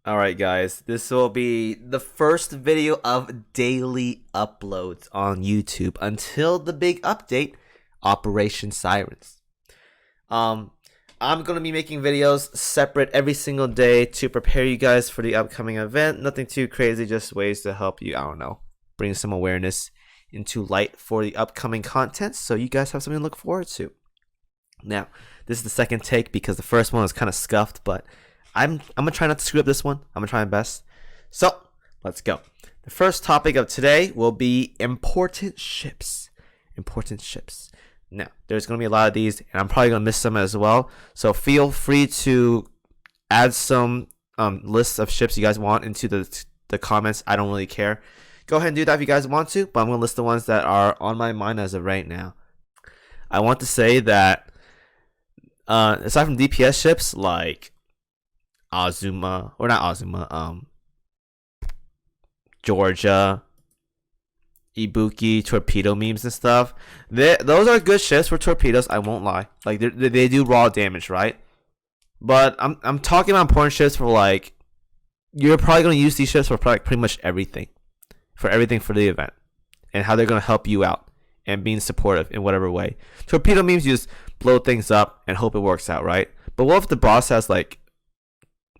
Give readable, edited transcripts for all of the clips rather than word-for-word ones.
Alright guys, this will be the first video of daily uploads on YouTube until the big update, Operation Sirens. I'm going to be making videos separate every single day to prepare you guys for the upcoming event. Nothing too crazy, just ways to help you, I don't know, bring some awareness into light for the upcoming content so you guys have something to look forward to. Now, this is the second take because the first one was kind of scuffed, but I'm gonna try not to screw up this one. I'm gonna try my best. So let's go. The first topic of today will be important ships. Important ships. Now, there's gonna be a lot of these, and I'm probably gonna miss some as well. So feel free to add some lists of ships you guys want into the comments. I don't really care. Go ahead and do that if you guys want to, but I'm gonna list the ones that are on my mind as of right now. I want to say that aside from DPS ships like Ozuma, or not Ozuma, Georgia, Ibuki, torpedo memes and stuff. Those are good ships for torpedoes. I won't lie. Like they do raw damage, right? But I'm talking about important ships for like you're probably gonna use these ships for pretty much everything, for the event, and how they're gonna help you out and being supportive in whatever way. Torpedo memes, you just blow things up and hope it works out, right? But what if the boss has like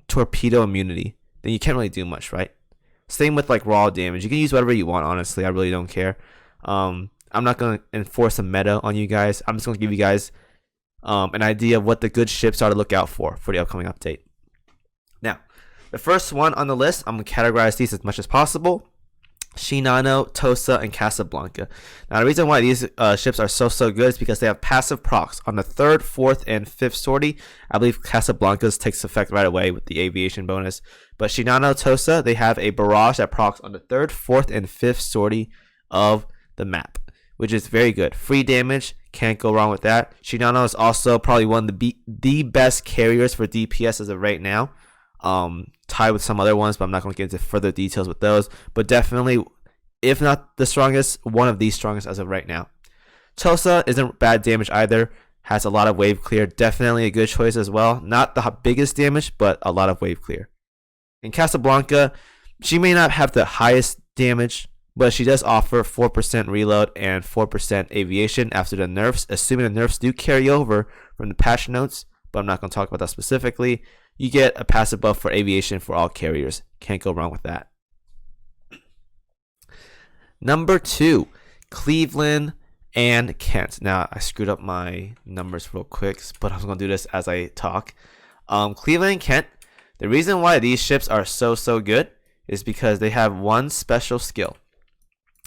torpedo immunity? Then you can't really do much, right? Same with like raw damage. You can use whatever you want, honestly. I really don't care. I'm not going to enforce a meta on you guys. I'm just going to give you guys an idea of what the good ships are to look out for the upcoming update. Now, the first one on the list, I'm going to categorize these as much as possible. Shinano, Tosa, and Casablanca. Now, the reason why these ships are so good is because they have passive procs on the 3rd, 4th, and 5th sortie. I believe Casablanca's takes effect right away with the aviation bonus. But Shinano, Tosa, they have a barrage that procs on the 3rd, 4th, and 5th sortie of the map, which is very good. Free damage, can't go wrong with that. Shinano is also probably one of the best carriers for DPS as of right now. Tied with some other ones, but I'm not going to get into further details with those. But definitely, if not the strongest, one of the strongest as of right now. Tosa isn't bad damage either. Has a lot of wave clear. Definitely a good choice as well. Not the biggest damage, but a lot of wave clear. In Casablanca, she may not have the highest damage, but she does offer 4% reload and 4% aviation after the nerfs, assuming the nerfs do carry over from the patch notes, but I'm not going to talk about that specifically. You get a passive buff for aviation for all carriers. Can't go wrong with that. Number 2, Cleveland and Kent. Now, I screwed up my numbers real quick, but I'm going to do this as I talk. Cleveland and Kent, the reason why these ships are so good is because they have one special skill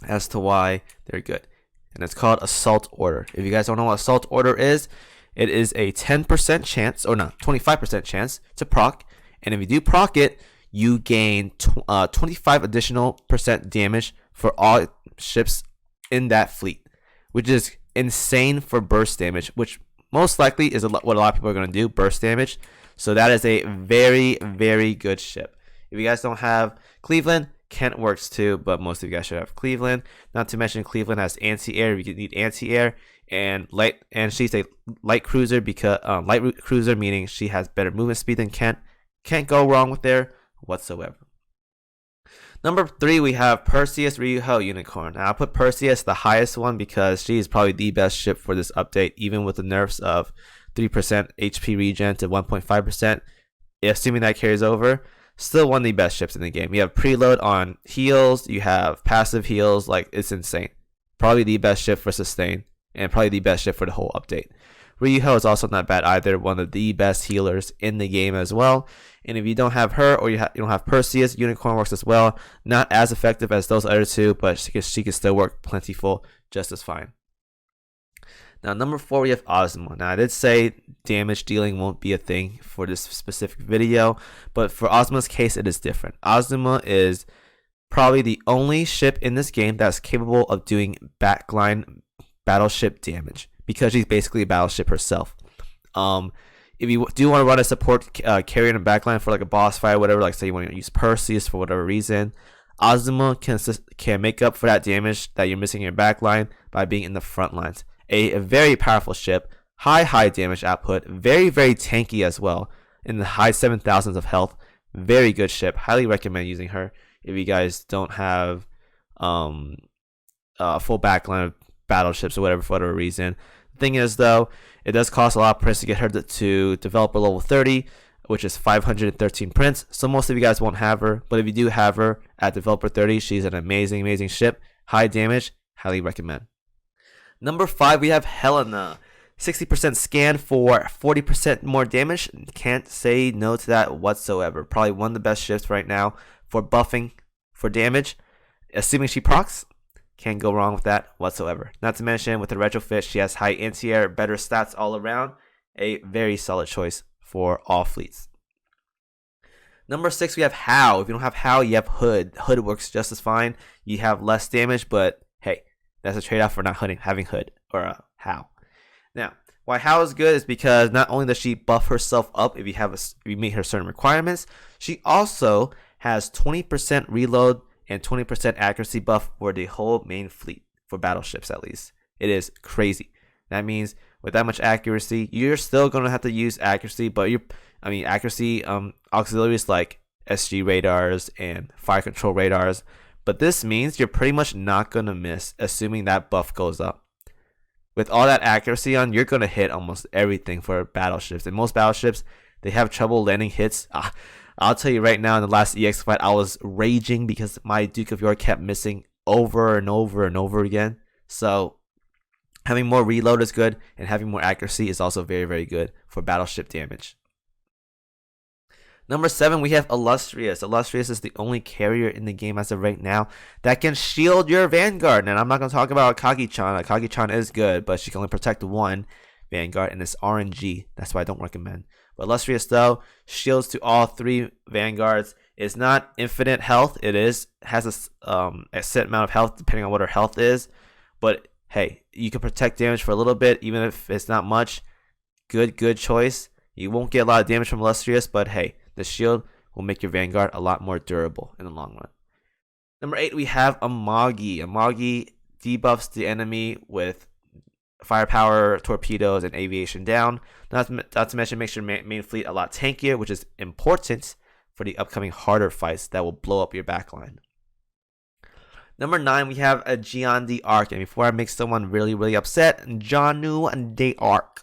as to why they're good. And it's called Assault Order. If you guys don't know what Assault Order is, it is a 10% chance, or not, 25% chance to proc. And if you do proc it, you gain 25 additional percent damage for all ships in that fleet, which is insane for burst damage, which most likely is what a lot of people are going to do, burst damage. So that is a very good ship. If you guys don't have Cleveland, Kent works too, but most of you guys should have Cleveland. Not to mention Cleveland has anti-air. You need anti-air and light, and she's a light cruiser because light cruiser meaning she has better movement speed than Kent. Can't go wrong with there whatsoever. Number 3, we have Perseus Ryujo Unicorn. Now, I'll put Perseus the highest one because she is probably the best ship for this update, even with the nerfs of 3% HP regen to 1.5%. Assuming that carries over, still one of the best ships in the game. You have preload on heals, you have passive heals, like it's insane. Probably the best ship for sustain, and probably the best ship for the whole update. Ryujo is also not bad either, one of the best healers in the game as well. And if you don't have her, or you don't have Perseus, Unicorn works as well. Not as effective as those other two, but she can still work plentiful just as fine. Now, number 4, we have Ozuma. Now, I did say damage dealing won't be a thing for this specific video, but for Ozuma's case, it is different. Ozuma is probably the only ship in this game that's capable of doing backline battleship damage, because she's basically a battleship herself. If you do want to run a support carrier in a backline for like a boss fight or whatever, like say you want to use Perseus for whatever reason, Ozuma can make up for that damage that you're missing in your backline by being in the front lines. A very powerful ship, high damage output, very tanky as well, in the high 7,000s of health, Very good ship. Highly recommend using her if you guys don't have a full backline of battleships or whatever for whatever reason. The thing is, though, it does cost a lot of prints to get her to developer level 30, which is 513 prints. So most of you guys won't have her, but if you do have her at developer 30, she's an amazing ship. High damage. Highly recommend. Number 5, we have Helena. 60% scan for 40% more damage. Can't say no to that whatsoever. Probably one of the best ships right now for buffing for damage. Assuming she procs, can't go wrong with that whatsoever. Not to mention, with the retrofit, she has high anti-air, better stats all around. A very solid choice for all fleets. Number 6, we have How. If you don't have How, you have Hood. Hood works just as fine. You have less damage, but hey, that's a trade-off for not having Hood or How. Now, why How is good is because not only does she buff herself up if you meet her certain requirements, she also has 20% reload and 20% accuracy buff for the whole main fleet, for battleships at least. It is crazy. That means with that much accuracy, you're still going to have to use accuracy, but accuracy auxiliaries like SG radars and fire control radars. But this means you're pretty much not going to miss, assuming that buff goes up. With all that accuracy on, you're going to hit almost everything for battleships. And most battleships, they have trouble landing hits. I'll tell you right now, in the last EX fight, I was raging because my Duke of York kept missing over and over and over again. So having more reload is good, and having more accuracy is also very good for battleship damage. Number 7, we have Illustrious. Illustrious is the only carrier in the game as of right now that can shield your Vanguard. And I'm not going to talk about Akagi-chan. Akagi-chan is good, but she can only protect one Vanguard, and it's RNG. That's why I don't recommend. But Illustrious, though, shields to all 3 Vanguards. It's not infinite health. It has a set amount of health depending on what her health is. But hey, you can protect damage for a little bit, even if it's not much. Good choice. You won't get a lot of damage from Illustrious, but hey, the shield will make your Vanguard a lot more durable in the long run. Number 8, we have Amagi. Amagi debuffs the enemy with firepower, torpedoes, and aviation down. Not to mention, makes your main fleet a lot tankier, which is important for the upcoming harder fights that will blow up your backline. Number 9, we have a Gian DArc. And before I make someone really upset, Gian DArc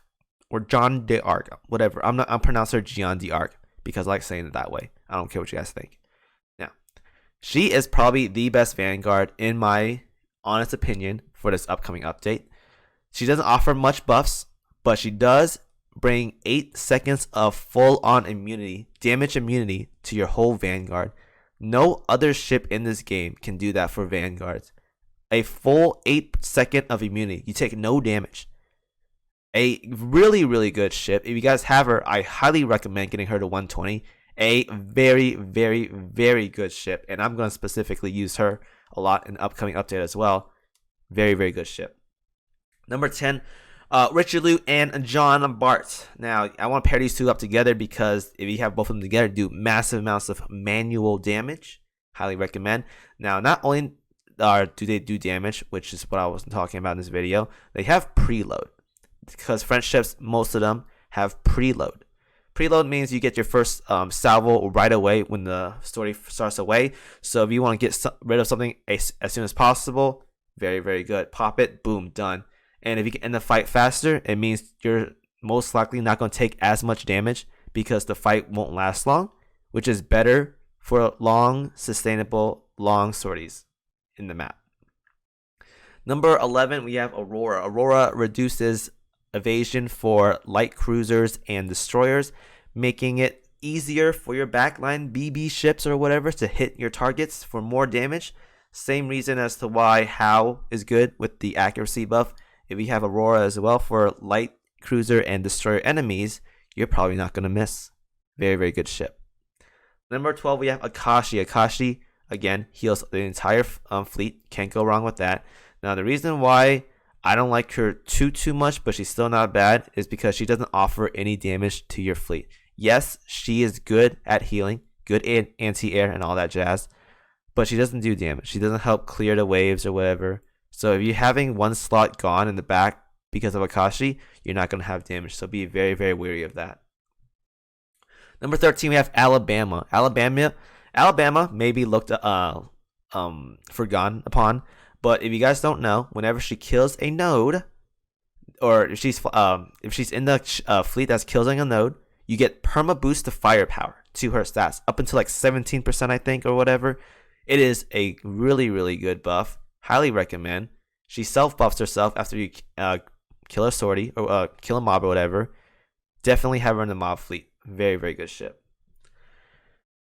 or Gian DArc, whatever. I'm pronouncing her Gian DArc because I like saying it that way. I don't care what you guys think. Now, she is probably the best Vanguard in my honest opinion for this upcoming update. She doesn't offer much buffs, but she does bring 8 seconds of full-on immunity, damage immunity to your whole Vanguard. No other ship in this game can do that for Vanguards. A full 8 second of immunity. You take no damage. A really good ship. If you guys have her, I highly recommend getting her to 120. A very good ship, and I'm going to specifically use her a lot in the upcoming update as well. Very good ship. Number 10, Lou and Jon Bart. Now, I want to pair these two up together because if you have both of them together, do massive amounts of manual damage. Highly recommend. Now, not only do they do damage, which is what I was talking about in this video, they have preload. Because French ships, most of them have preload. Preload means you get your first salvo right away when the story starts away. So if you want to get rid of something as soon as possible, very good. Pop it, boom, done. And if you can end the fight faster, it means you're most likely not going to take as much damage because the fight won't last long, which is better for long, sustainable, long sorties in the map. Number 11, we have Aurora. Aurora reduces evasion for light cruisers and destroyers, making it easier for your backline BB ships or whatever to hit your targets for more damage. Same reason as to why How is good with the accuracy buff. If you have Aurora as well for light cruiser and destroyer enemies, you're probably not going to miss. Very good ship. Number 12, we have Akashi. Akashi, again, heals the entire fleet. Can't go wrong with that. Now, the reason why I don't like her too much, but she's still not bad, is because she doesn't offer any damage to your fleet. Yes, she is good at healing, good anti-air and all that jazz, but she doesn't do damage. She doesn't help clear the waves or whatever. So if you're having one slot gone in the back because of Akashi, you're not going to have damage. So be very wary of that. Number 13, we have Alabama. Alabama may be looked forgotten upon, but if you guys don't know, whenever she kills a node, or if she's in the fleet that's killing a node, you get perma boost to firepower to her stats up until like 17%, I think, or whatever. It is a really, really good buff. Highly recommend. She self buffs herself after you kill a sortie or kill a mob or whatever. Definitely have her in the mob fleet. Very, very good ship.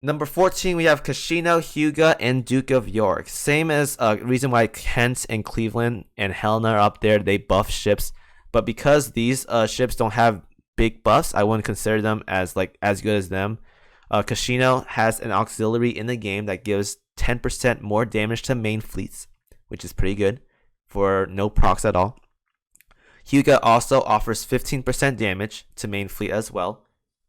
Number 14, we have Kashino, Hugo, and Duke of York. Same as reason why Kent and Cleveland and Helena are up there. They buff ships, but because these ships don't have big buffs, I wouldn't consider them as good as them. Kashino has an auxiliary in the game that gives 10% more damage to main fleets, which is pretty good for no procs at all. Hugo also offers 15% damage to main fleet as well.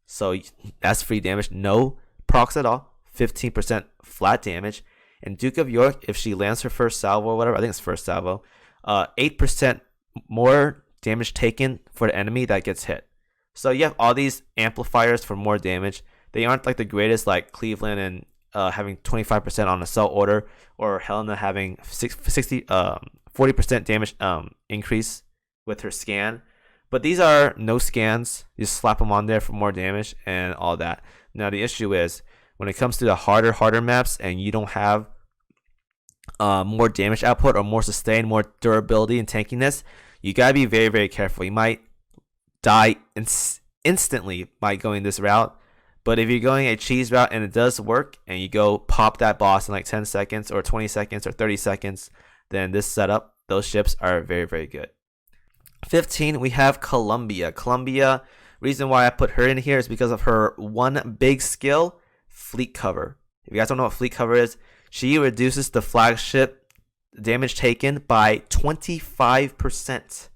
So that's free damage, no procs at all, 15% flat damage. And Duke of York, if she lands her first salvo or whatever, I think it's first salvo, 8% more damage taken for the enemy that gets hit. So you have all these amplifiers for more damage. They aren't like the greatest, like Cleveland and having 25% on assault order, or Helena having 40% damage increase with her scan. But these are no scans. You just slap them on there for more damage and all that. Now the issue is when it comes to the harder maps and you don't have more damage output or more sustain, more durability and tankiness, you gotta be very, very careful. You might die instantly by going this route. But if you're going a cheese route and it does work and you go pop that boss in like 10 seconds or 20 seconds or 30 seconds, then this setup, those ships are very, very good. 15, we have Columbia. Columbia, reason why I put her in here is because of her one big skill, fleet cover. If you guys don't know what fleet cover is, she reduces the flagship damage taken by 25%.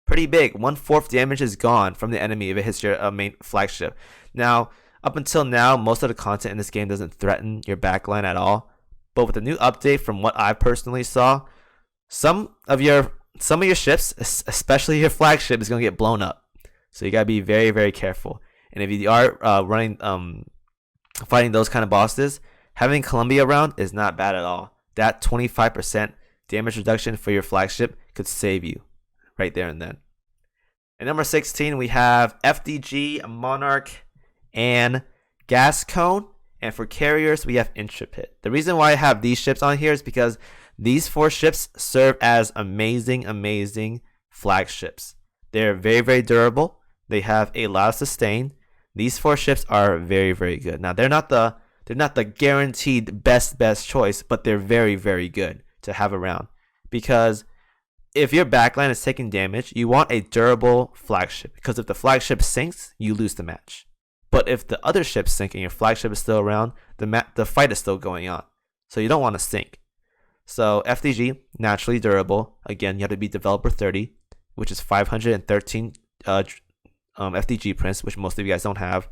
Pretty big. 1/4 damage is gone from the enemy if it hits your main flagship. Now, up until now, most of the content in this game doesn't threaten your backline at all. But with the new update, from what I personally saw, some of your ships, especially your flagship, is going to get blown up. So you got to be very, very careful. And if you are fighting those kind of bosses, having Columbia around is not bad at all. That 25% damage reduction for your flagship could save you right there and then. At number 16, we have FDG, Monarch, and Gas Cone. And for carriers, we have Intrepid. The reason why I have these ships on here is because these 4 ships serve as amazing flagships. They're very, very durable. They have a lot of sustain. These 4 ships are very, very good. Now, they're not the guaranteed best choice, but they're very, very good to have around. Because if your backline is taking damage, you want a durable flagship. Because if the flagship sinks, you lose the match. But if the other ships sink and your flagship is still around, the fight is still going on. So you don't want to sink. So FDG, naturally durable. Again, you have to be developer 30, which is 513 FDG prints, which most of you guys don't have.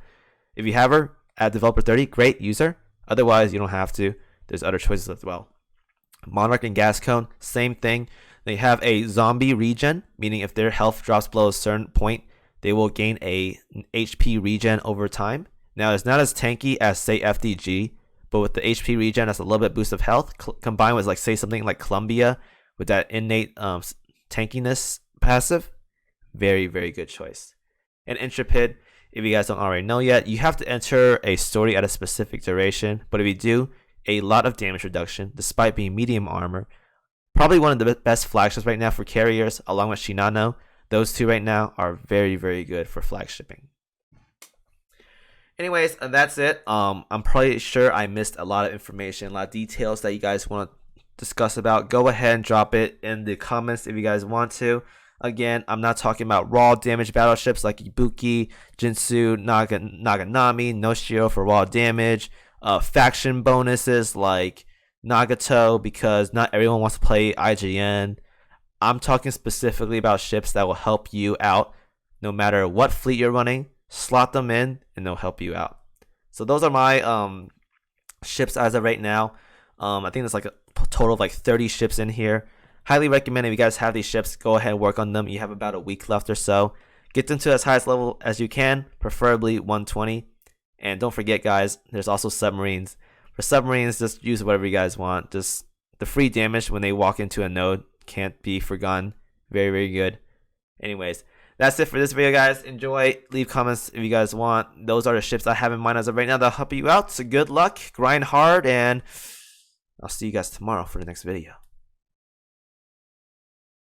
If you have her at developer 30, great, use her. Otherwise, you don't have to. There's other choices as well. Monarch and Gas Cone, same thing. They have a zombie regen, meaning if their health drops below a certain point, they will gain a HP regen over time. Now, it's not as tanky as, say, FDG, but with the HP regen, that's a little bit boost of health, combined with, like, say, something like Columbia with that innate tankiness passive. Very, very good choice. And Intrepid, if you guys don't already know yet, you have to enter a story at a specific duration, but if you do, a lot of damage reduction, despite being medium armor. Probably one of the best flagships right now for carriers, along with Shinano. Those 2 right now are very, very good for flagshipping. Anyways, that's it. I'm probably sure I missed a lot of information, a lot of details that you guys want to discuss about. Go ahead and drop it in the comments if you guys want to. Again, I'm not talking about raw damage battleships like Ibuki, Jinsu, Naganami, Noshiro for raw damage, faction bonuses like Nagato, because not everyone wants to play IGN. I'm talking specifically about ships that will help you out no matter what fleet you're running. Slot them in and they'll help you out. So those are my ships as of right now. I think there's like a total of like 30 ships in here. Highly recommend if you guys have these ships, go ahead and work on them. You have about a week left or so. Get them to as highest level as you can, preferably 120. And don't forget, guys, there's also submarines. For submarines, just use whatever you guys want. Just the free damage when they walk into a node can't be forgotten. Very, very good. Anyways, that's it for this video, guys. Enjoy. Leave comments if you guys want. Those are the ships I have in mind as of right now that'll help you out. So good luck, grind hard, and I'll see you guys tomorrow for the next video.